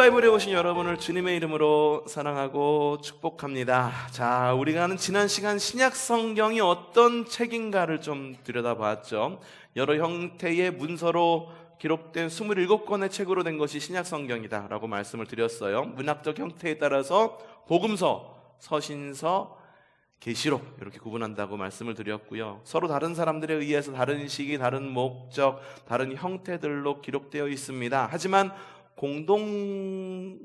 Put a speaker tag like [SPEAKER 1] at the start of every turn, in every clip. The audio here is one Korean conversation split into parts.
[SPEAKER 1] 바이블에 오신 여러분을 주님의 이름으로 사랑하고 축복합니다. 자, 우리가 하는 지난 시간 신약 성경이 어떤 책인가를 좀 들여다봤죠. 여러 형태의 문서로 기록된 27권의 책으로 된 것이 신약 성경이다 라고 말씀을 드렸어요. 문학적 형태에 따라서 복음서, 서신서, 계시록 이렇게 구분한다고 말씀을 드렸고요. 서로 다른 사람들에 의해서 다른 시기, 다른 목적, 다른 형태들로 기록되어 있습니다. 하지만 공통점이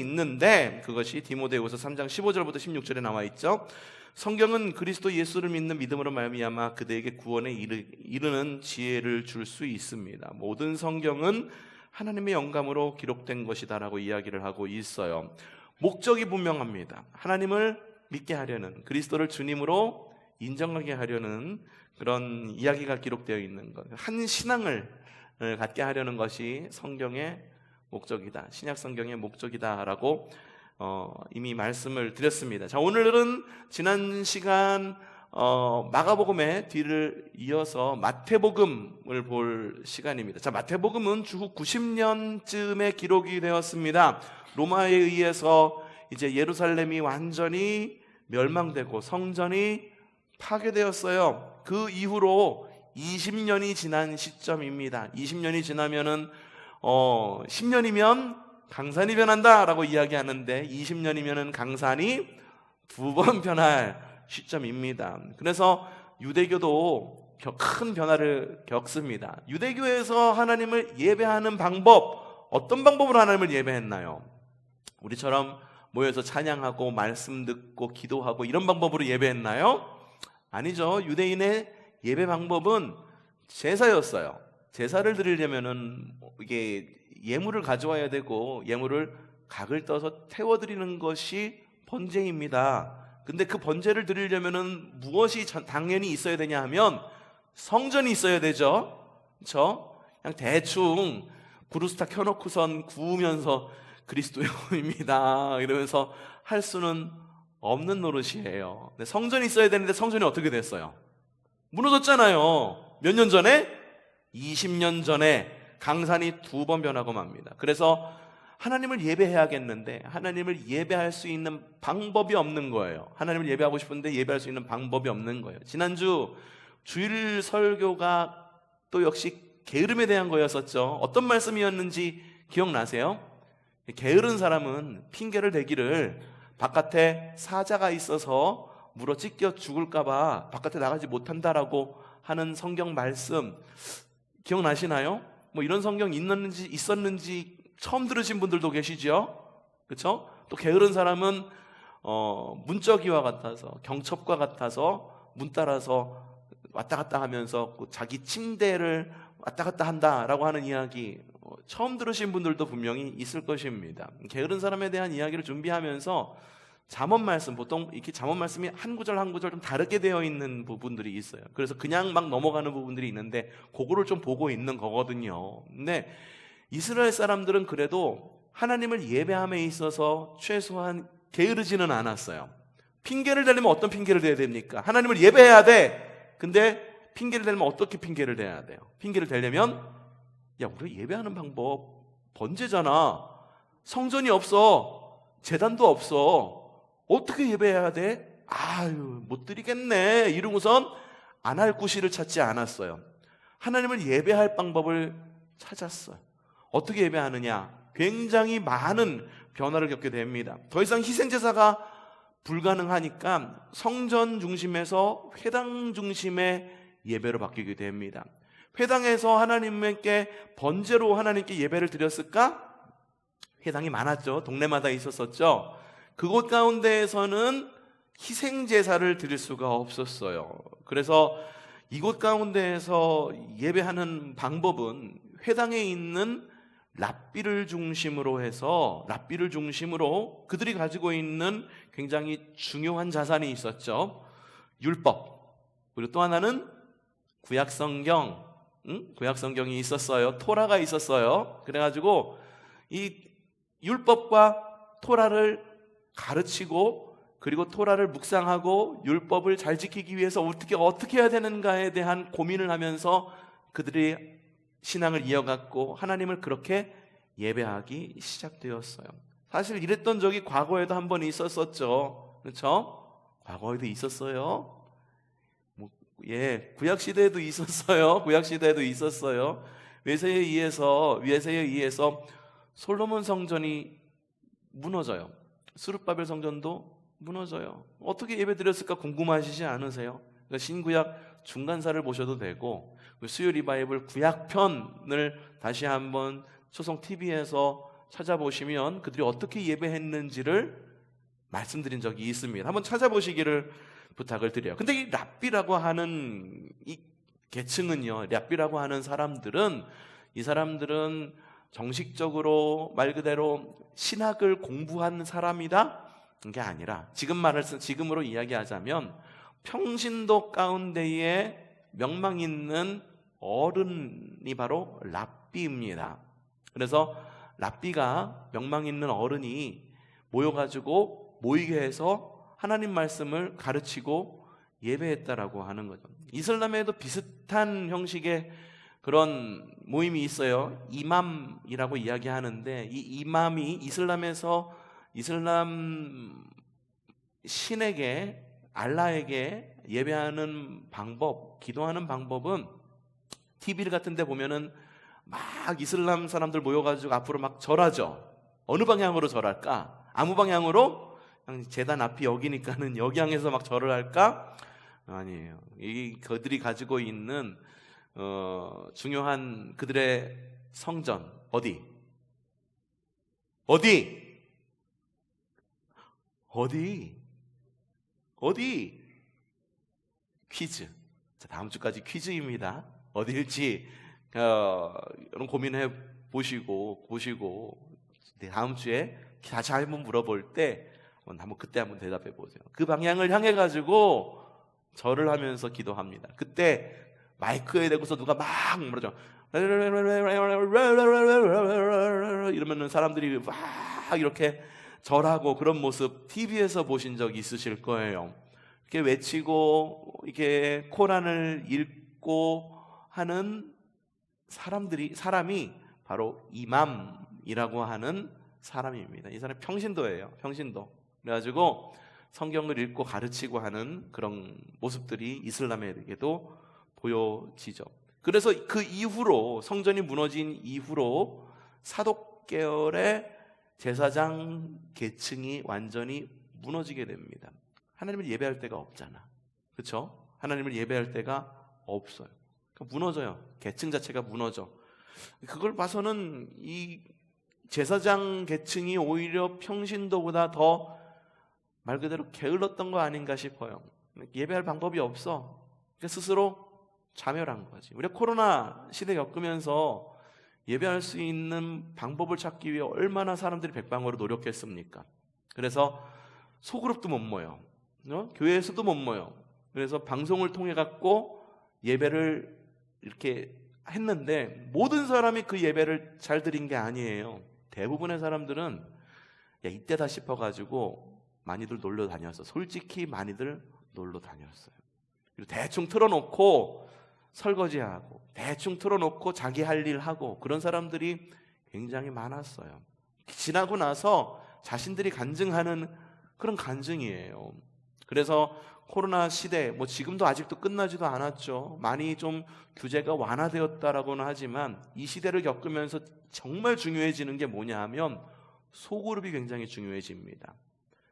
[SPEAKER 1] 있는데 그것이 디모데후서 3장 15절부터 16절에 나와 있죠. 성경은 그리스도 예수를 믿는 믿음으로 말미암아 그대에게 구원에 이르는 지혜를 줄 수 있습니다. 모든 성경은 하나님의 영감으로 기록된 것이다라고 이야기를 하고 있어요. 목적이 분명합니다. 하나님을 믿게 하려는, 그리스도를 주님으로 인정하게 하려는 그런 이야기가 기록되어 있는 것, 한 신앙을 갖게 하려는 것이 성경의 목적이다, 신약 성경의 목적이다라고 이미 말씀을 드렸습니다. 자, 오늘은 지난 시간 마가복음의 뒤를 이어서 마태복음을 볼 시간입니다. 자, 마태복음은 주후 90년쯤에 기록이 되었습니다. 로마에 의해서 이제 예루살렘이 완전히 멸망되고 성전이 파괴되었어요. 그 이후로 20년이 지난 시점입니다. 20년이 지나면은 10년이면 강산이 변한다라고 이야기하는데 20년이면은 강산이 2번 변할 시점입니다. 그래서 유대교도 큰 변화를 겪습니다. 유대교에서 하나님을 예배하는 방법, 어떤 방법으로 하나님을 예배했나요? 우리처럼 모여서 찬양하고 말씀 듣고 기도하고 이런 방법으로 예배했나요? 아니죠. 유대인의 예배 방법은 제사였어요. 제사를 드리려면은 이게 예물을 가져와야 되고 예물을 각을 떠서 태워드리는 것이 번제입니다. 근데 그 번제를 드리려면은 무엇이 당연히 있어야 되냐 하면 성전이 있어야 되죠. 그렇죠? 그냥 대충 브루스타 켜놓고선 구우면서 그리스도입니다 이러면서 할 수는 없는 노릇이에요. 근데 성전이 있어야 되는데 성전이 어떻게 됐어요? 무너졌잖아요. 몇 년 전에? 20년 전에 강산이 2번 변하고 맙니다. 그래서 하나님을 예배해야겠는데 하나님을 예배할 수 있는 방법이 없는 거예요. 하나님을 예배하고 싶은데 예배할 수 있는 방법이 없는 거예요. 지난주 주일 설교가 또 역시 게으름에 대한 거였었죠. 어떤 말씀이었는지 기억나세요? 게으른 사람은 핑계를 대기를 바깥에 사자가 있어서 물어 찢겨 죽을까봐 바깥에 나가지 못한다라고 하는 성경 말씀 기억나시나요? 뭐 이런 성경 있었는지 처음 들으신 분들도 계시죠? 그렇죠? 또 게으른 사람은 문짝이와 같아서 경첩과 같아서 문 따라서 왔다 갔다 하면서 자기 침대를 왔다 갔다 한다라고 하는 이야기 처음 들으신 분들도 분명히 있을 것입니다. 게으른 사람에 대한 이야기를 준비하면서 잠언 말씀, 보통 이렇게 잠언 말씀이 한 구절 한 구절 좀 다르게 되어 있는 부분들이 있어요. 그래서 그냥 막 넘어가는 부분들이 있는데 그거를 좀 보고 있는 거거든요. 근데 이스라엘 사람들은 그래도 하나님을 예배함에 있어서 최소한 게으르지는 않았어요. 핑계를 대려면 어떤 핑계를 대야 됩니까? 하나님을 예배해야 돼. 근데 핑계를 대려면 어떻게 핑계를 대야 돼요? 핑계를 대려면 야, 우리가 예배하는 방법 번제잖아. 성전이 없어. 제단도 없어. 어떻게 예배해야 돼? 아유, 못 드리겠네. 이러고선 안 할 구실을 찾지 않았어요. 하나님을 예배할 방법을 찾았어요. 어떻게 예배하느냐? 굉장히 많은 변화를 겪게 됩니다. 더 이상 희생제사가 불가능하니까 성전 중심에서 회당 중심의 예배로 바뀌게 됩니다. 회당에서 하나님께 번제로 하나님께 예배를 드렸을까? 회당이 많았죠. 동네마다 있었었죠. 그곳 가운데에서는 희생제사를 드릴 수가 없었어요. 그래서 이곳 가운데에서 예배하는 방법은 회당에 있는 랍비를 중심으로 해서 랍비를 중심으로 그들이 가지고 있는 굉장히 중요한 자산이 있었죠. 율법, 그리고 또 하나는 구약성경, 구약성경이 있었어요. 토라가 있었어요. 그래가지고 이 율법과 토라를 가르치고 그리고 토라를 묵상하고 율법을 잘 지키기 위해서 어떻게 해야 되는가에 대한 고민을 하면서 그들이 신앙을 이어갔고 하나님을 그렇게 예배하기 시작되었어요. 사실 이랬던 적이 과거에도 한 번 있었었죠. 그렇죠? 과거에도 있었어요. 구약 시대에도 있었어요. 구약 시대에도 있었어요. 외세에 의해서 솔로몬 성전이 무너져요. 스룹바벨 성전도 무너져요. 어떻게 예배드렸을까 궁금하시지 않으세요? 그러니까 신구약 중간사를 보셔도 되고, 수요 리바이블 구약편을 다시 한번 초성 TV에서 찾아보시면 그들이 어떻게 예배했는지를 말씀드린 적이 있습니다. 한번 찾아보시기를 부탁을 드려요. 근데 이 랍비라고 하는 이 계층은요, 랍비라고 하는 사람들은, 이 사람들은 정식적으로 말 그대로 신학을 공부한 사람이다? 게 아니라 지금으로 이야기하자면 평신도 가운데에 명망 있는 어른이 바로 랍비입니다. 그래서 랍비가 명망 있는 어른이 모이게 해서 하나님 말씀을 가르치고 예배했다라고 하는 거죠. 이슬람에도 비슷한 형식의 그런 모임이 있어요. 이맘이라고 이야기하는데, 이 이맘이 이슬람 신에게, 알라에게 예배하는 방법, 기도하는 방법은 TV 같은 데 보면은 막 이슬람 사람들 모여가지고 앞으로 막 절하죠. 어느 방향으로 절할까? 아무 방향으로? 그냥 제단 앞이 여기니까는 여기 향해서 막 절을 할까? 아니에요. 그들이 가지고 있는 중요한 그들의 성전, 어디? 퀴즈. 자, 다음 주까지 퀴즈입니다. 어디일지 여러분 고민해 보시고 다음 주에 다시 한번 물어볼 때 그때 한번 대답해 보세요. 그 방향을 향해 가지고 절을 하면서 기도합니다. 그때 마이크에 대고서 누가 막 뭐라죠? 이러면은 사람들이 막 이렇게 절하고, 그런 모습 TV에서 보신 적 있으실 거예요. 이렇게 외치고 이렇게 코란을 읽고 하는 사람이 바로 이맘이라고 하는 사람입니다. 이 사람이 평신도예요. 평신도. 그래가지고 성경을 읽고 가르치고 하는 그런 모습들이 이슬람에게도 보여지죠. 그래서 그 이후로, 성전이 무너진 이후로 사독계열의 제사장 계층이 완전히 무너지게 됩니다. 하나님을 예배할 데가 없잖아. 그렇죠? 하나님을 예배할 데가 없어요. 그러니까 무너져요. 계층 자체가 무너져. 그걸 봐서는 이 제사장 계층이 오히려 평신도보다 더 말 그대로 게을렀던 거 아닌가 싶어요. 예배할 방법이 없어. 그러니까 스스로 자멸한 거지. 우리가 코로나 시대 겪으면서 예배할 수 있는 방법을 찾기 위해 얼마나 사람들이 백방으로 노력했습니까? 그래서 소그룹도 못 모여, 교회에서도 못 모여. 그래서 방송을 통해 갖고 예배를 이렇게 했는데, 모든 사람이 그 예배를 잘 드린 게 아니에요. 대부분의 사람들은 이때다 싶어가지고 많이들 놀러 다녔어. 솔직히 많이들 놀러 다녔어요. 그리고 대충 틀어놓고 설거지하고, 대충 틀어놓고 자기 할 일 하고, 그런 사람들이 굉장히 많았어요. 지나고 나서 자신들이 간증하는 그런 간증이에요. 그래서 코로나 시대, 지금도 아직도 끝나지도 않았죠. 많이 좀 규제가 완화되었다라고는 하지만, 이 시대를 겪으면서 정말 중요해지는 게 뭐냐 하면 소그룹이 굉장히 중요해집니다.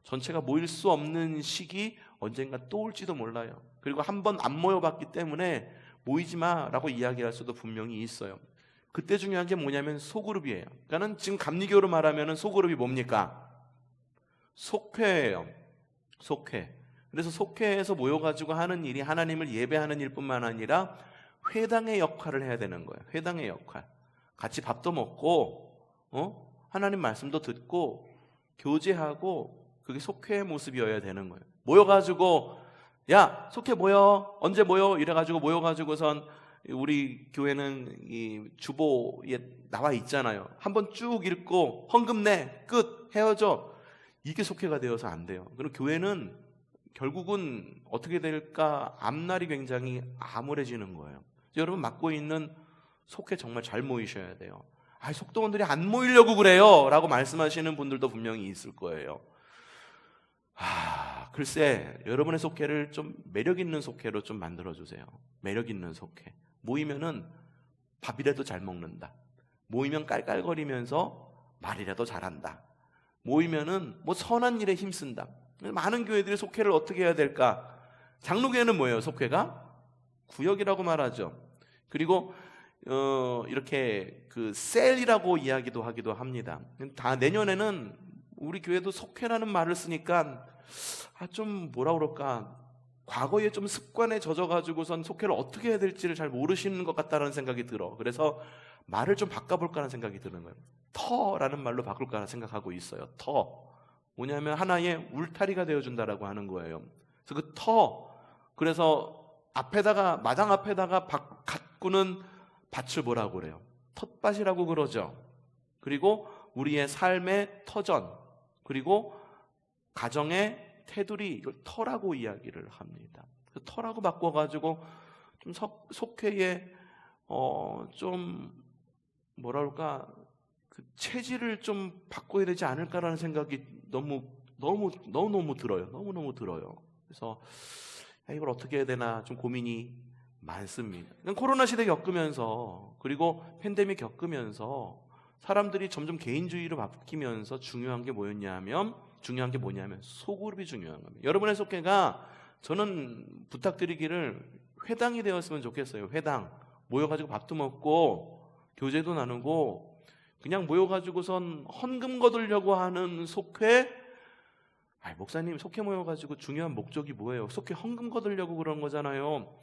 [SPEAKER 1] 전체가 모일 수 없는 시기 언젠가 또 올지도 몰라요. 그리고 한 번 안 모여봤기 때문에 모이지 마라고 이야기할 수도 분명히 있어요. 그때 중요한 게 뭐냐면 소그룹이에요. 그러니까 지금 감리교로 말하면 소그룹이 뭡니까? 속회예요. 속회. 그래서 속회에서 모여가지고 하는 일이 하나님을 예배하는 일뿐만 아니라 회당의 역할을 해야 되는 거예요. 회당의 역할. 같이 밥도 먹고, 하나님 말씀도 듣고, 교제하고, 그게 속회의 모습이어야 되는 거예요. 모여가지고, 야, 속회 모여. 언제 모여? 이래가지고 모여가지고선, 우리 교회는 이 주보에 나와 있잖아요. 한번 쭉 읽고 헌금 내, 끝, 헤어져. 이게 속회가 되어서 안 돼요. 그리고 교회는 결국은 어떻게 될까? 앞날이 굉장히 암울해지는 거예요. 여러분 맡고 있는 속회 정말 잘 모이셔야 돼요. 속도원들이 안 모이려고 그래요 라고 말씀하시는 분들도 분명히 있을 거예요. 글쎄, 여러분의 속회를 좀 매력 있는 속회로 좀 만들어주세요. 매력 있는 속회. 모이면은 밥이라도 잘 먹는다. 모이면 깔깔거리면서 말이라도 잘한다. 모이면은 뭐 선한 일에 힘쓴다. 많은 교회들이 속회를 어떻게 해야 될까? 장로교회는 뭐예요? 속회가 구역이라고 말하죠. 그리고 이렇게 그 셀이라고 이야기도 하기도 합니다. 다 내년에는 우리 교회도 속회라는 말을 쓰니까 좀 뭐라 그럴까, 과거에 좀 습관에 젖어가지고선 속회를 어떻게 해야 될지를 잘 모르시는 것 같다는 생각이 들어. 그래서 말을 좀 바꿔볼까 하는 생각이 드는 거예요. 터라는 말로 바꿀까 하는 생각하고 있어요. 터. 뭐냐면 하나의 울타리가 되어준다라고 하는 거예요. 그래서 그 터, 그래서 앞에다가, 마당 앞에다가 가꾸는 밭을 뭐라고 그래요? 텃밭이라고 그러죠. 그리고 우리의 삶의 터전, 그리고 가정의 테두리, 이걸 터라고 이야기를 합니다. 터라고 바꿔가지고 좀 속회에 좀 뭐라 그럴까, 그 체질을 좀 바꿔야 되지 않을까라는 생각이 너무 들어요. 너무 들어요. 그래서 이걸 어떻게 해야 되나 좀 고민이 많습니다. 코로나 시대 겪으면서, 그리고 팬데믹 겪으면서 사람들이 점점 개인주의로 바뀌면서 중요한 게 뭐냐면 소그룹이 중요한 겁니다. 여러분의 속회가, 저는 부탁드리기를 회당이 되었으면 좋겠어요. 회당. 모여가지고 밥도 먹고 교제도 나누고 그냥 모여가지고선 헌금 거두려고 하는 속회. 목사님, 속회 모여가지고 중요한 목적이 뭐예요? 속회 헌금 거두려고 그런 거잖아요.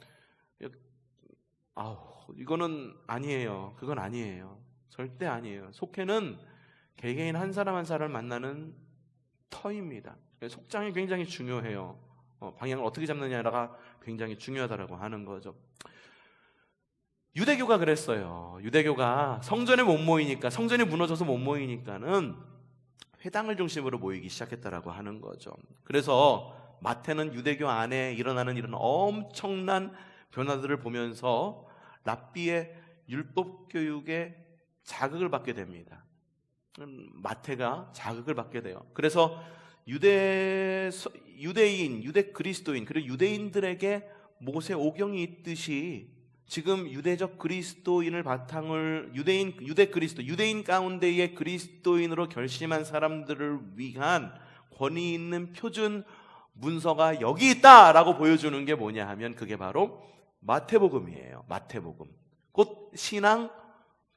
[SPEAKER 1] 이거는 아니에요. 그건 아니에요. 절대 아니에요. 속회는 개개인 한 사람 한 사람을 만나는 터입니다. 속장이 굉장히 중요해요. 방향을 어떻게 잡느냐가 굉장히 중요하다라고 하는 거죠. 유대교가 그랬어요. 유대교가 성전에 못 모이니까, 성전이 무너져서 못 모이니까는 회당을 중심으로 모이기 시작했다라고 하는 거죠. 그래서 마태는 유대교 안에 일어나는 이런 엄청난 변화들을 보면서 랍비의 율법 교육에 자극을 받게 됩니다. 마태가 자극을 받게 돼요. 그래서 유대인, 유대 그리스도인, 그리고 유대인들에게 모세 오경이 있듯이 지금 유대적 그리스도인을 바탕을, 유대인 가운데의 그리스도인으로 결심한 사람들을 위한 권위 있는 표준 문서가 여기 있다라고 보여주는 게 뭐냐 하면 그게 바로 마태복음이에요. 마태복음. 곧 신앙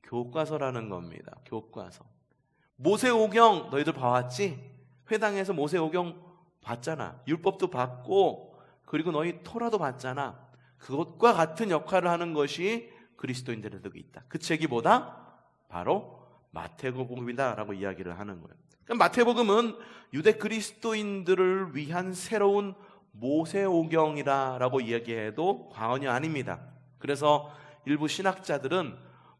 [SPEAKER 1] 교과서라는 겁니다. 교과서. 모세오경 너희들 봐왔지? 회당에서 모세오경 봤잖아. 율법도 봤고, 그리고 너희 토라도 봤잖아. 그것과 같은 역할을 하는 것이 그리스도인들에도 있다. 그 책이 뭐다? 바로 마태복음이다 라고 이야기를 하는 거예요. 그러니까 마태복음은 유대 그리스도인들을 위한 새로운 모세오경이라고 이야기해도 과언이 아닙니다. 그래서 일부 신학자들은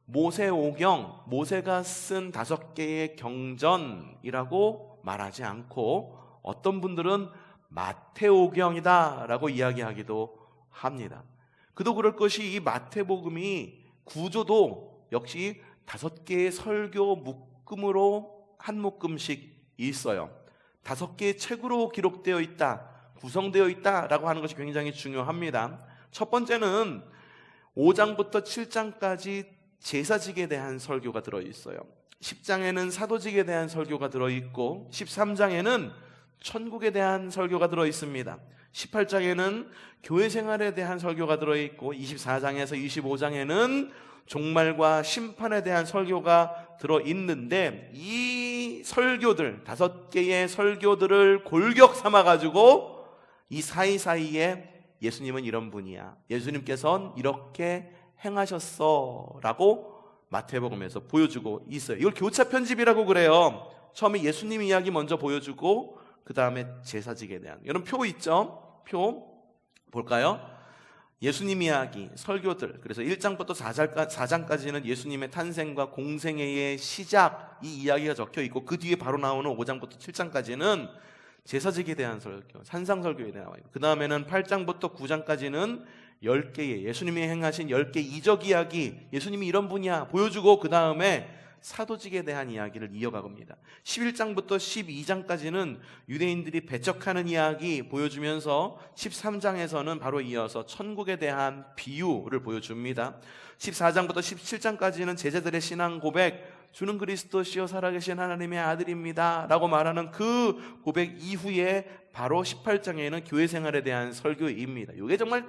[SPEAKER 1] 모세오경, 모세가 쓴 5개의 경전이라고 말하지 않고 어떤 분들은 마태오경이다라고 이야기하기도 합니다. 그도 그럴 것이 이 마태복음이 구조도 역시 5개의 설교 묶음으로 한 묶음씩 있어요. 5개의 책으로 기록되어 있다, 구성되어 있다라고 하는 것이 굉장히 중요합니다. 첫 번째는 5장부터 7장까지 제사직에 대한 설교가 들어있어요. 10장에는 사도직에 대한 설교가 들어있고 13장에는 천국에 대한 설교가 들어있습니다. 18장에는 교회 생활에 대한 설교가 들어있고 24장에서 25장에는 종말과 심판에 대한 설교가 들어있는데, 이 설교들 5개의 설교들을 골격 삼아가지고 이 사이사이에 예수님은 이런 분이야, 예수님께서는 이렇게 행하셨어 라고 마태복음에서 보여주고 있어요. 이걸 교차 편집이라고 그래요. 처음에 예수님 이야기 먼저 보여주고 그 다음에 제사직에 대한, 여러분 표 있죠? 표 볼까요? 예수님 이야기, 설교들. 그래서 1장부터 4장까지는 예수님의 탄생과 공생애의 시작, 이 이야기가 적혀 있고, 그 뒤에 바로 나오는 5장부터 7장까지는 제사직에 대한 설교, 산상설교에 나와 있고, 그 다음에는 8장부터 9장까지는 10개의 예수님이 행하신 10개 이적 이야기, 예수님이 이런 분이야 보여주고, 그 다음에 사도직에 대한 이야기를 이어가고입니다. 11장부터 12장까지는 유대인들이 배척하는 이야기 보여주면서 13장에서는 바로 이어서 천국에 대한 비유를 보여줍니다. 14장부터 17장까지는 제자들의 신앙 고백, 주는 그리스도시요 살아계신 하나님의 아들입니다 라고 말하는 그 고백 이후에 바로 18장에는 교회 생활에 대한 설교입니다. 이게 정말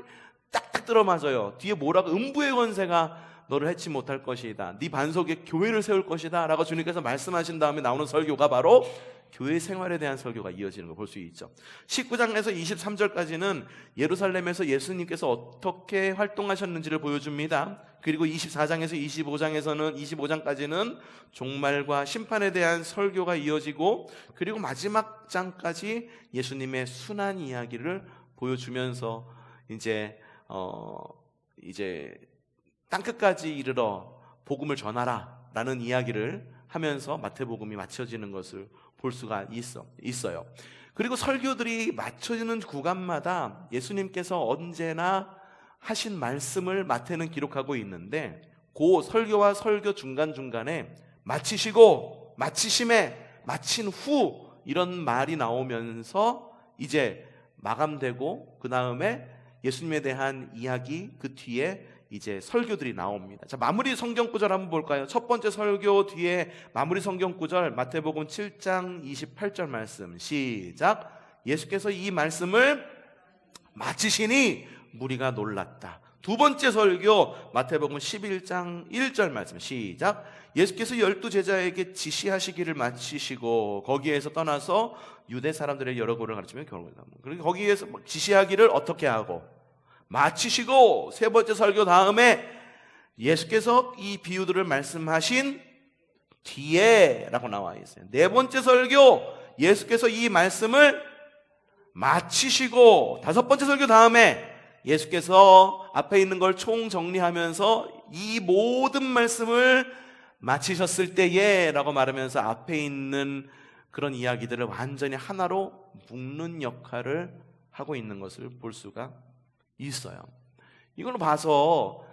[SPEAKER 1] 딱딱 들어맞아요. 뒤에 뭐라고, 음부의 권세가 너를 해치 못할 것이다, 네 반석에 교회를 세울 것이다 라고 주님께서 말씀하신 다음에 나오는 설교가 바로 교회 생활에 대한 설교가 이어지는 걸 볼 수 있죠. 19장에서 23절까지는 예루살렘에서 예수님께서 어떻게 활동하셨는지를 보여줍니다. 그리고 24장에서 25장까지는 종말과 심판에 대한 설교가 이어지고, 그리고 마지막 장까지 예수님의 순환 이야기를 보여주면서 이제 땅끝까지 이르러 복음을 전하라 라는 이야기를 하면서 마태복음이 맞춰지는 것을 볼 수가 있어요. 그리고 설교들이 맞춰지는 구간마다 예수님께서 언제나 하신 말씀을 마태는 기록하고 있는데, 그 설교와 설교 중간중간에 마치시고, 마치심에, 마친 후 이런 말이 나오면서 이제 마감되고, 그 다음에 예수님에 대한 이야기, 그 뒤에 이제 설교들이 나옵니다. 자, 마무리 성경 구절 한번 볼까요? 첫 번째 설교 뒤에 마무리 성경 구절, 마태복음 7장 28절 말씀, 시작. 예수께서 이 말씀을 마치시니 무리가 놀랐다. 두 번째 설교, 마태복음 11장 1절 말씀, 시작. 예수께서 12 제자에게 지시하시기를 마치시고 거기에서 떠나서 유대 사람들의 여러 고를 가르치며 결혼을 하고, 그리고 거기에서 지시하기를 어떻게 하고 마치시고, 세 번째 설교 다음에 예수께서 이 비유들을 말씀하신 뒤에 라고 나와 있어요. 네 번째 설교, 예수께서 이 말씀을 마치시고, 다섯 번째 설교 다음에 예수께서 앞에 있는 걸 총정리하면서 이 모든 말씀을 마치셨을 때에 라고 말하면서 앞에 있는 그런 이야기들을 완전히 하나로 묶는 역할을 하고 있는 것을 볼 수가 있어요. 이걸로 봐서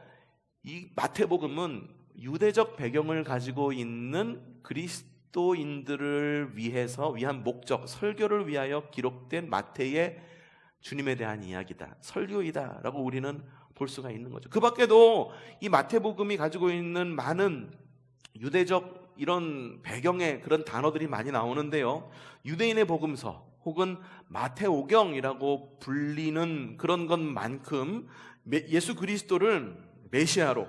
[SPEAKER 1] 이 마태복음은 유대적 배경을 가지고 있는 그리스도인들을 위한 목적, 설교를 위하여 기록된 마태의 주님에 대한 이야기다, 설교이다 라고 우리는 볼 수가 있는 거죠. 그 밖에도 이 마태복음이 가지고 있는 많은 유대적 이런 배경의 그런 단어들이 많이 나오는데요, 유대인의 복음서 혹은 마태오경이라고 불리는 그런 것만큼 예수 그리스도를 메시아로,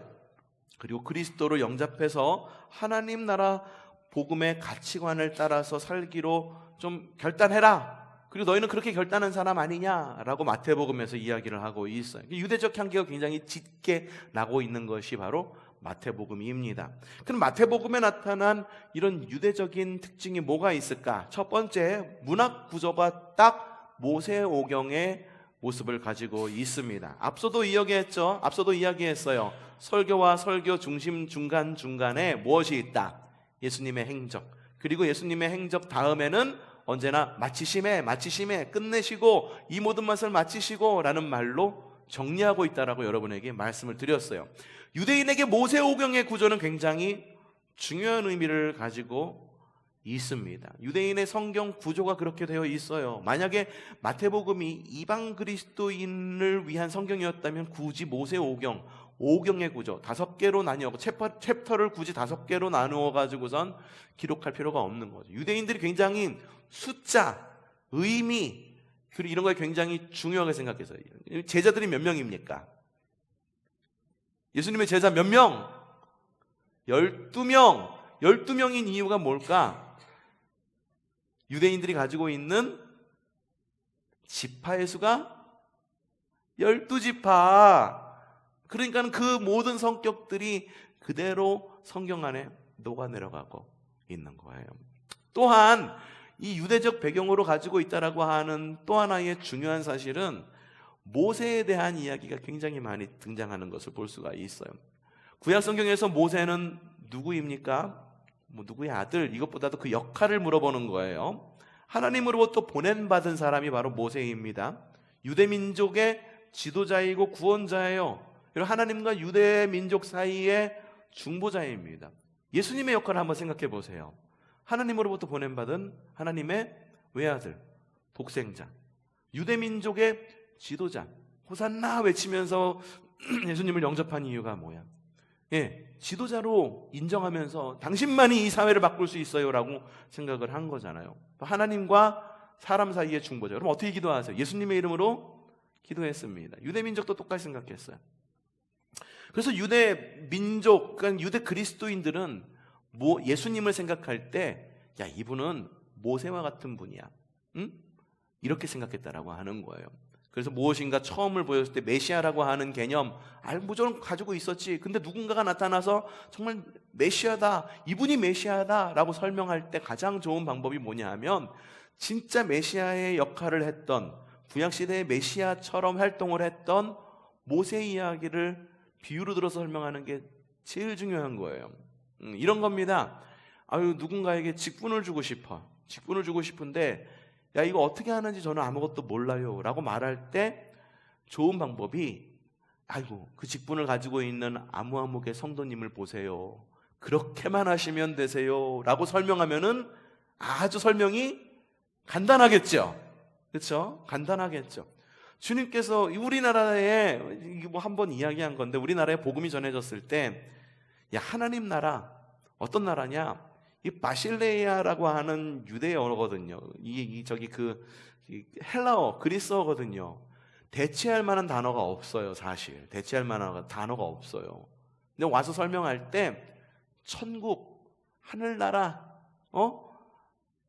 [SPEAKER 1] 그리고 그리스도로 영접해서 하나님 나라 복음의 가치관을 따라서 살기로 좀 결단해라, 그리고 너희는 그렇게 결단한 사람 아니냐라고 마태복음에서 이야기를 하고 있어요. 유대적 향기가 굉장히 짙게 나고 있는 것이 바로 마태복음입니다. 그럼 마태복음에 나타난 이런 유대적인 특징이 뭐가 있을까? 첫 번째, 문학 구조가 딱 모세오경의 모습을 가지고 있습니다. 앞서도 이야기했어요. 설교와 설교 중심 중간중간에 무엇이 있다? 예수님의 행적. 그리고 예수님의 행적 다음에는 언제나 마치심에 끝내시고, 이 모든 것을 마치시고 라는 말로 정리하고 있다라고 여러분에게 말씀을 드렸어요. 유대인에게 모세오경의 구조는 굉장히 중요한 의미를 가지고 있습니다. 유대인의 성경 구조가 그렇게 되어 있어요. 만약에 마태복음이 이방 그리스도인을 위한 성경이었다면 굳이 모세오경, 오경의 구조 5개로 나뉘어, 챕터를 굳이 5개로 나누어 가지고선 기록할 필요가 없는 거죠. 유대인들이 굉장히 숫자, 의미, 그리고 이런 거에 굉장히 중요하게 생각해서요. 제자들이 몇 명입니까? 예수님의 제자 몇 명? 12명. 12명인 이유가 뭘까? 유대인들이 가지고 있는 지파의 수가 12지파. 그러니까 그 모든 성격들이 그대로 성경 안에 녹아내려가고 있는 거예요. 또한 이 유대적 배경으로 가지고 있다라고 하는 또 하나의 중요한 사실은 모세에 대한 이야기가 굉장히 많이 등장하는 것을 볼 수가 있어요. 구약 성경에서 모세는 누구입니까? 누구의 아들? 이것보다도 그 역할을 물어보는 거예요. 하나님으로부터 보낸받은 사람이 바로 모세입니다. 유대 민족의 지도자이고 구원자예요. 그리고 하나님과 유대 민족 사이의 중보자입니다. 예수님의 역할을 한번 생각해 보세요. 하나님으로부터 보냄받은 하나님의 외아들, 독생자, 유대민족의 지도자, 호산나 외치면서 예수님을 영접한 이유가 뭐야? 지도자로 인정하면서 당신만이 이 사회를 바꿀 수 있어요 라고 생각을 한 거잖아요. 하나님과 사람 사이의 중보자. 그럼 어떻게 기도하세요? 예수님의 이름으로 기도했습니다. 유대민족도 똑같이 생각했어요. 그래서 유대민족, 그러니까 유대 그리스도인들은 예수님을 생각할 때 야, 이분은 모세와 같은 분이야, 응? 이렇게 생각했다라고 하는 거예요. 그래서 무엇인가 처음을 보였을 때 메시아라고 하는 개념 무조건 가지고 있었지. 근데 누군가가 나타나서 정말 메시아다, 이분이 메시아다 라고 설명할 때 가장 좋은 방법이 뭐냐 하면 진짜 메시아의 역할을 했던, 구약시대의 메시아처럼 활동을 했던 모세 이야기를 비유로 들어서 설명하는 게 제일 중요한 거예요. 이런 겁니다. 누군가에게 직분을 주고 싶은데 야, 이거 어떻게 하는지 저는 아무것도 몰라요 라고 말할 때 좋은 방법이 그 직분을 가지고 있는 아무아무개 성도님을 보세요, 그렇게만 하시면 되세요 라고 설명하면은 아주 설명이 간단하겠죠. 그렇죠? 간단하겠죠. 주님께서 우리나라에 한번 이야기한 건데, 우리나라에 복음이 전해졌을 때 야, 하나님 나라 어떤 나라냐? 이 바실레이아라고 하는 유대어거든요. 헬라어, 그리스어거든요. 대체할 만한 단어가 없어요, 사실. 대체할 만한 단어가 없어요. 근데 와서 설명할 때 천국, 하늘나라,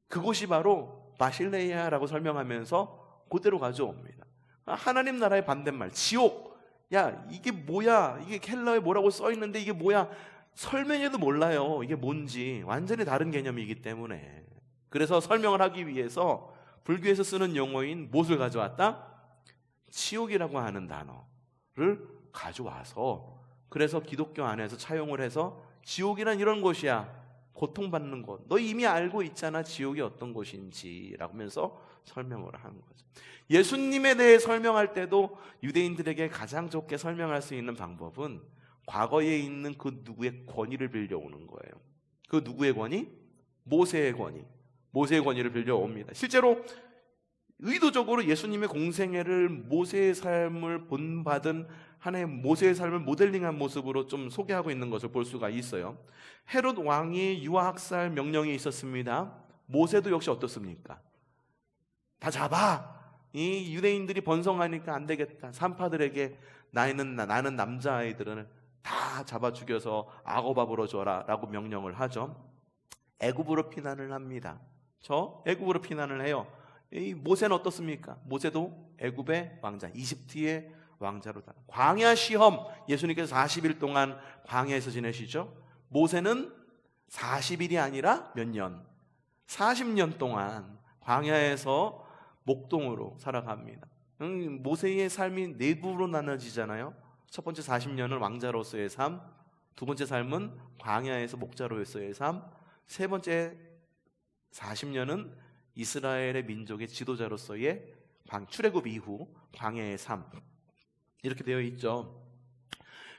[SPEAKER 1] 그곳이 바로 바실레이아라고 설명하면서 그대로 가져옵니다. 하나님 나라의 반대말, 지옥. 야, 이게 뭐야? 이게 헬라어에 뭐라고 써 있는데 이게 뭐야? 설명해도 몰라요. 이게 뭔지. 완전히 다른 개념이기 때문에. 그래서 설명을 하기 위해서 불교에서 쓰는 용어인 무엇을 가져왔다? 지옥이라고 하는 단어를 가져와서, 그래서 기독교 안에서 차용을 해서 지옥이란 이런 곳이야, 고통받는 곳, 너 이미 알고 있잖아 지옥이 어떤 곳인지 라고 하면서 설명을 하는 거죠. 예수님에 대해 설명할 때도 유대인들에게 가장 좋게 설명할 수 있는 방법은 과거에 있는 그 누구의 권위를 빌려오는 거예요. 그 누구의 권위? 모세의 권위. 모세의 권위를 빌려옵니다. 실제로 의도적으로 예수님의 공생애를, 모세의 삶을 본받은 하나의 모세의 삶을 모델링한 모습으로 좀 소개하고 있는 것을 볼 수가 있어요. 헤롯 왕이 유아학살 명령이 있었습니다. 모세도 역시 어떻습니까? 다 잡아! 이 유대인들이 번성하니까 안 되겠다, 산파들에게 나는 남자아이들은 다 잡아 죽여서 악어밥으로 줘라 라고 명령을 하죠. 애굽으로 피난을 합니다. 애굽으로 피난을 해요. 이 모세는 어떻습니까? 모세도 애굽의 왕자, 이집트의 왕자로 다. 광야 시험, 예수님께서 40일 동안 광야에서 지내시죠. 모세는 40일이 아니라 몇 년? 40년 동안 광야에서 목동으로 살아갑니다. 모세의 삶이 네 부로 나눠지잖아요. 첫 번째 40년은 왕자로서의 삶, 두 번째 삶은 광야에서 목자로서의 삶, 세 번째 40년은 이스라엘의 민족의 지도자로서의 출애굽 이후 광야의 삶, 이렇게 되어 있죠.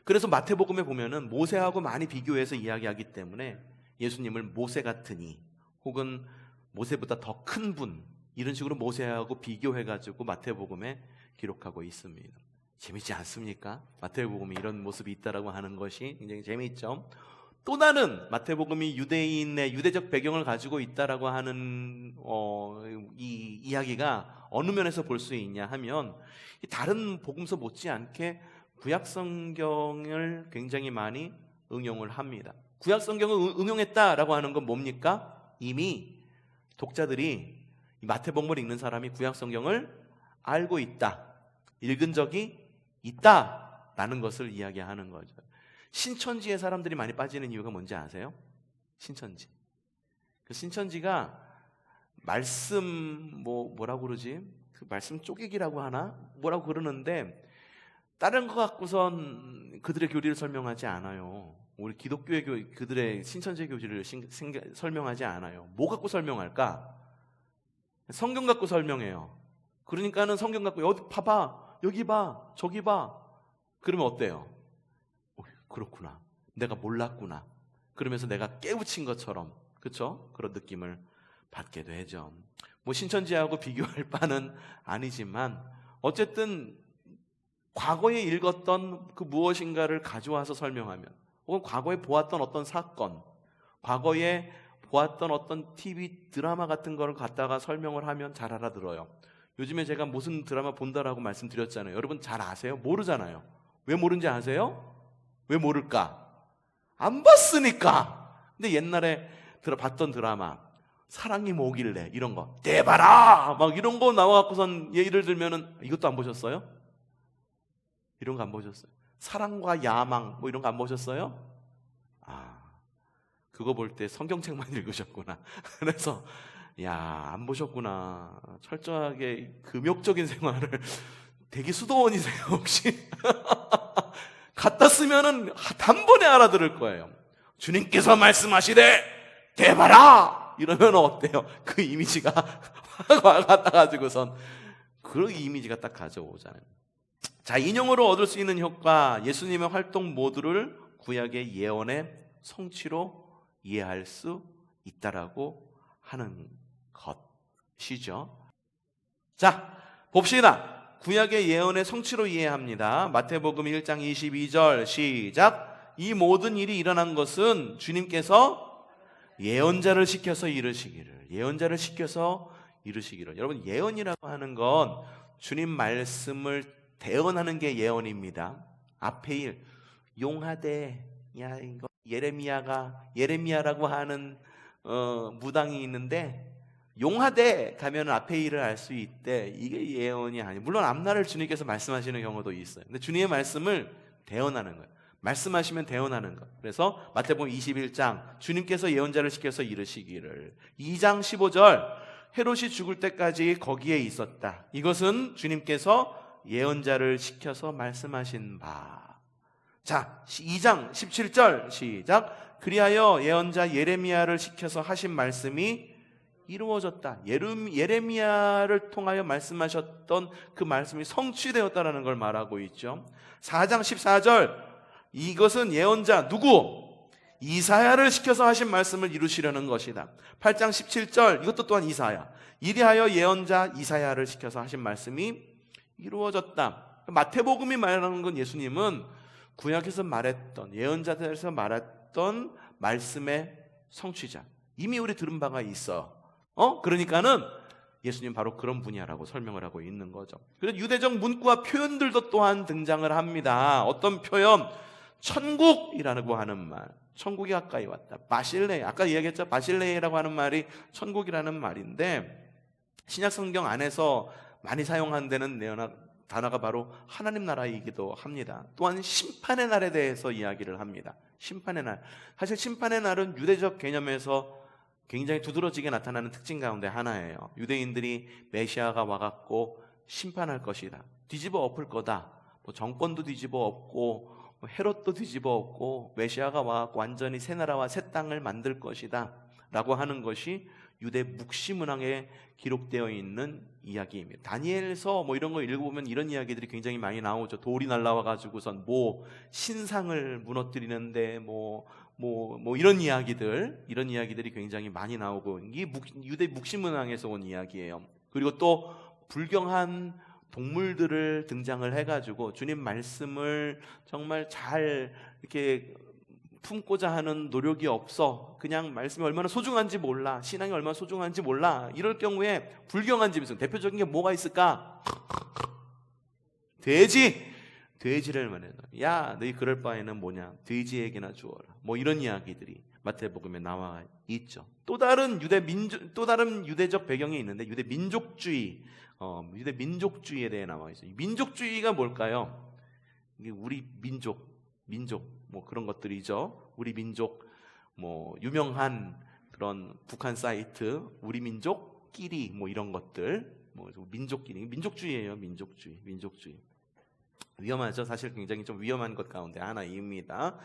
[SPEAKER 1] 그래서 마태복음에 보면은 모세하고 많이 비교해서 이야기하기 때문에 예수님을 모세 같으니, 혹은 모세보다 더 큰 분, 이런 식으로 모세하고 비교해가지고 마태복음에 기록하고 있습니다. 재밌지 않습니까? 마태복음이 이런 모습이 있다라고 하는 것이 굉장히 재미있죠. 또 다른 마태복음이 유대인의 유대적 배경을 가지고 있다라고 하는 이 이야기가 어느 면에서 볼 수 있냐 하면, 다른 복음서 못지않게 구약 성경을 굉장히 많이 응용을 합니다. 구약 성경을 응용했다라고 하는 건 뭡니까? 이미 독자들이, 이 마태복음을 읽는 사람이 구약 성경을 알고 있다, 읽은 적이 있다라는 것을 이야기하는 거죠. 신천지에 사람들이 많이 빠지는 이유가 뭔지 아세요? 신천지. 그 신천지가 말씀 뭐라고 그러지? 그 말씀 쪼개기라고 하나? 뭐라고 그러는데, 다른 거 갖고선 그들의 교리를 설명하지 않아요. 우리 기독교의 그들의 신천지의 교리를 설명하지 않아요. 뭐 갖고 설명할까? 성경 갖고 설명해요. 그러니까는 성경 갖고 어디 봐봐, 여기 봐, 저기 봐. 그러면 어때요? 그렇구나, 내가 몰랐구나. 그러면서 내가 깨우친 것처럼, 그렇죠? 그런 느낌을 받게 되죠. 뭐 신천지하고 비교할 바는 아니지만 어쨌든 과거에 읽었던 그 무엇인가를 가져와서 설명하면, 혹은 과거에 보았던 어떤 사건, 과거에 보았던 어떤 TV 드라마 같은 거를 갖다가 설명을 하면 잘 알아들어요. 요즘에 제가 무슨 드라마 본다라고 말씀드렸잖아요. 여러분 잘 아세요? 모르잖아요. 왜 모르는지 아세요? 왜 모를까? 안 봤으니까. 근데 옛날에 봤던 드라마, 사랑이 뭐길래 이런 거, 대봐라 막 이런 거 나와갖고선 예를 들면은, 이것도 안 보셨어요? 이런 거 안 보셨어요? 사랑과 야망 뭐 이런 거 안 보셨어요? 그거 볼 때 성경책만 읽으셨구나. 그래서 안 보셨구나. 철저하게 금욕적인 생활을 되게 수도원이세요 혹시? 갖다 쓰면은 단번에 알아들을 거예요. 주님께서 말씀하시되 대봐라 이러면 어때요? 그 이미지가 와가지고선 그 이미지가 딱 가져오잖아요. 자, 인용으로 얻을 수 있는 효과, 예수님의 활동 모두를 구약의 예언의 성취로 이해할 수 있다라고 하는 것이죠. 자, 봅시다. 구약의 예언의 성취로 이해합니다. 마태복음 1장 22절 시작. 이 모든 일이 일어난 것은 주님께서 예언자를 시켜서 이루시기를. 예언자를 시켜서 이루시기를. 여러분, 예언이라고 하는 건 주님 말씀을 대언하는 게 예언입니다. 앞에 일, 용하되, 이거 예레미야라고 하는 무당이 있는데, 용하되 가면 앞에 일을 알 수 있대. 이게 예언이 아니에요. 물론 앞날을 주님께서 말씀하시는 경우도 있어요. 근데 주님의 말씀을 대언하는 거예요. 말씀하시면 대언하는 것. 그래서 마태복음 21장, 주님께서 예언자를 시켜서 이르시기를. 2장 15절, 헤롯이 죽을 때까지 거기에 있었다. 이것은 주님께서 예언자를 시켜서 말씀하신 바. 자, 2장 17절 시작. 그리하여 예언자 예레미야를 시켜서 하신 말씀이 이루어졌다. 예레미야를 통하여 말씀하셨던 그 말씀이 성취되었다라는 걸 말하고 있죠. 4장 14절, 이것은 예언자 누구? 이사야를 시켜서 하신 말씀을 이루시려는 것이다. 8장 17절, 이것도 또한 이사야. 이리하여 예언자 이사야를 시켜서 하신 말씀이 이루어졌다. 마태복음이 말하는 건 예수님은 구약에서 말했던, 예언자들에서 말했던 말씀의 성취자. 이미 우리 들은 바가 있어. 그러니까는 예수님 바로 그런 분야라고 설명을 하고 있는 거죠. 그래서 유대적 문구와 표현들도 또한 등장을 합니다. 어떤 표현? 천국이라고 하는 말. 천국이 가까이 왔다. 바실레, 아까 이야기했죠. 바실레라고 하는 말이 천국이라는 말인데, 신약 성경 안에서 많이 사용한다는 단어가 바로 하나님 나라이기도 합니다. 또한 심판의 날에 대해서 이야기를 합니다. 심판의 날. 사실 심판의 날은 유대적 개념에서 굉장히 두드러지게 나타나는 특징 가운데 하나예요. 유대인들이 메시아가 와갖고 심판할 것이다. 뒤집어 엎을 거다. 뭐 정권도 뒤집어 엎고 헤롯도 뒤집어 엎고 메시아가 와갖고 완전히 새 나라와 새 땅을 만들 것이다 라고 하는 것이 유대 묵시문항에 기록되어 있는 이야기입니다. 다니엘서 뭐 이런 거 읽어보면 이런 이야기들이 굉장히 많이 나오죠. 돌이 날라와가지고선 뭐 신상을 무너뜨리는데 뭐 이런 이야기들이 굉장히 많이 나오고, 이게 유대 묵시문항에서 온 이야기예요. 그리고 또 불경한 동물들을 등장을 해가지고 주님 말씀을 정말 잘 이렇게 품고자 하는 노력이 없어, 그냥 말씀이 얼마나 소중한지 몰라, 신앙이 얼마나 소중한지 몰라, 이럴 경우에 불경한 집에서 대표적인 게 뭐가 있을까? 돼지를 말해요. 야, 너희 그럴 바에는 뭐냐, 돼지에게나 주어라. 뭐 이런 이야기들이 마태복음에 나와 있죠. 또 다른 유대적 배경이 있는데, 유대 민족주의에 대해 나와 있어요. 민족주의가 뭘까요? 이게 우리 민족 뭐 그런 것들이죠. 우리 민족, 뭐 유명한 그런 북한 사이트 우리 민족끼리 뭐 이런 것들, 뭐 민족끼리, 민족주의예요. 민족주의. 위험하죠. 사실 굉장히 좀 위험한 것 가운데 하나입니다.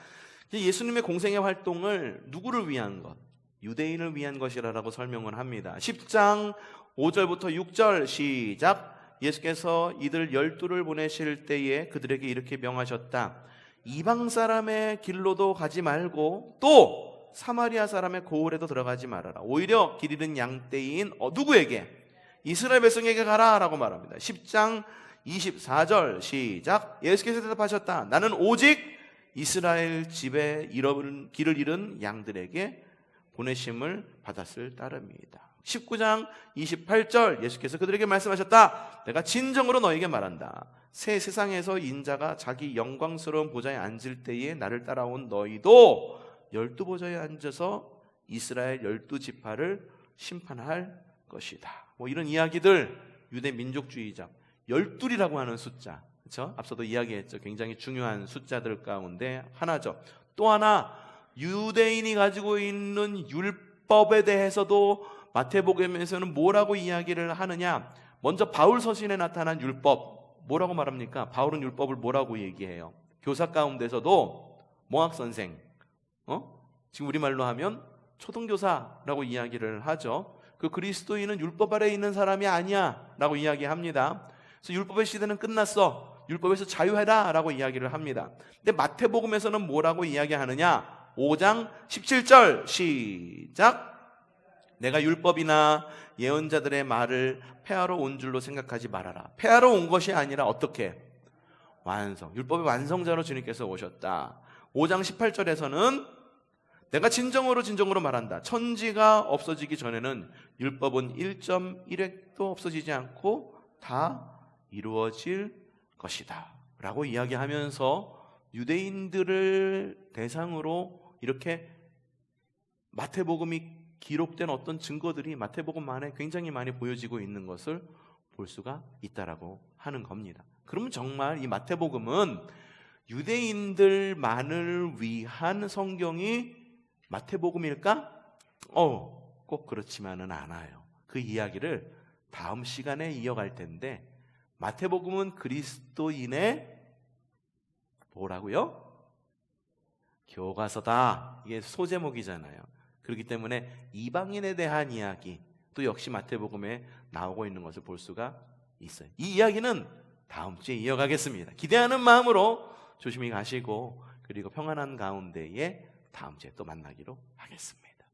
[SPEAKER 1] 예수님의 공생의 활동을 누구를 위한 것? 유대인을 위한 것이라고 설명을 합니다. 10장 5절부터 6절 시작. 예수께서 이들 12를 보내실 때에 그들에게 이렇게 명하셨다. 이방 사람의 길로도 가지 말고 또 사마리아 사람의 고을에도 들어가지 말아라. 오히려 길 잃은 양떼인 누구에게? 이스라엘 백성에게 가라라고 말합니다. 10장 24절 시작. 예수께서 대답하셨다. 나는 오직 이스라엘 집에 길을 잃은 양들에게 보내심을 받았을 따름이다. 19장 28절 예수께서 그들에게 말씀하셨다. 내가 진정으로 너에게 말한다. 새 세상에서 인자가 자기 영광스러운 보좌에 앉을 때에 나를 따라온 너희도 12보좌에 앉아서 이스라엘 12지파를 심판할 것이다. 뭐 이런 이야기들, 유대 민족주의자 12이라고 하는 숫자, 그렇죠? 앞서도 이야기했죠. 굉장히 중요한 숫자들 가운데 하나죠. 또 하나, 유대인이 가지고 있는 율법에 대해서도 마태복음에서는 뭐라고 이야기를 하느냐? 먼저 바울 서신에 나타난 율법 뭐라고 말합니까? 바울은 율법을 뭐라고 얘기해요? 교사 가운데서도 몽학선생, 지금 우리말로 하면 초등교사라고 이야기를 하죠. 그 그리스도인은 율법 아래에 있는 사람이 아니야 라고 이야기합니다. 그래서 율법의 시대는 끝났어, 율법에서 자유해라 라고 이야기를 합니다. 근데 마태복음에서는 뭐라고 이야기하느냐? 5장 17절 시작. 내가 율법이나 예언자들의 말을 폐하러 온 줄로 생각하지 말아라. 폐하러 온 것이 아니라 어떻게? 완성. 율법의 완성자로 주님께서 오셨다. 5장 18절에서는 내가 진정으로 말한다. 천지가 없어지기 전에는 율법은 1.1획도 없어지지 않고 다 이루어질 것이다 라고 이야기하면서 유대인들을 대상으로 이렇게 마태복음이 기록된 어떤 증거들이 마태복음 안에 굉장히 많이 보여지고 있는 것을 볼 수가 있다라고 하는 겁니다. 그러면 정말 이 마태복음은 유대인들만을 위한 성경이 마태복음일까? 꼭 그렇지만은 않아요. 그 이야기를 다음 시간에 이어갈 텐데, 마태복음은 그리스도인의 뭐라고요? 교과서다. 이게 소제목이잖아요. 그렇기 때문에 이방인에 대한 이야기 또 역시 마태복음에 나오고 있는 것을 볼 수가 있어요. 이 이야기는 다음 주에 이어가겠습니다. 기대하는 마음으로 조심히 가시고, 그리고 평안한 가운데에 다음 주에 또 만나기로 하겠습니다.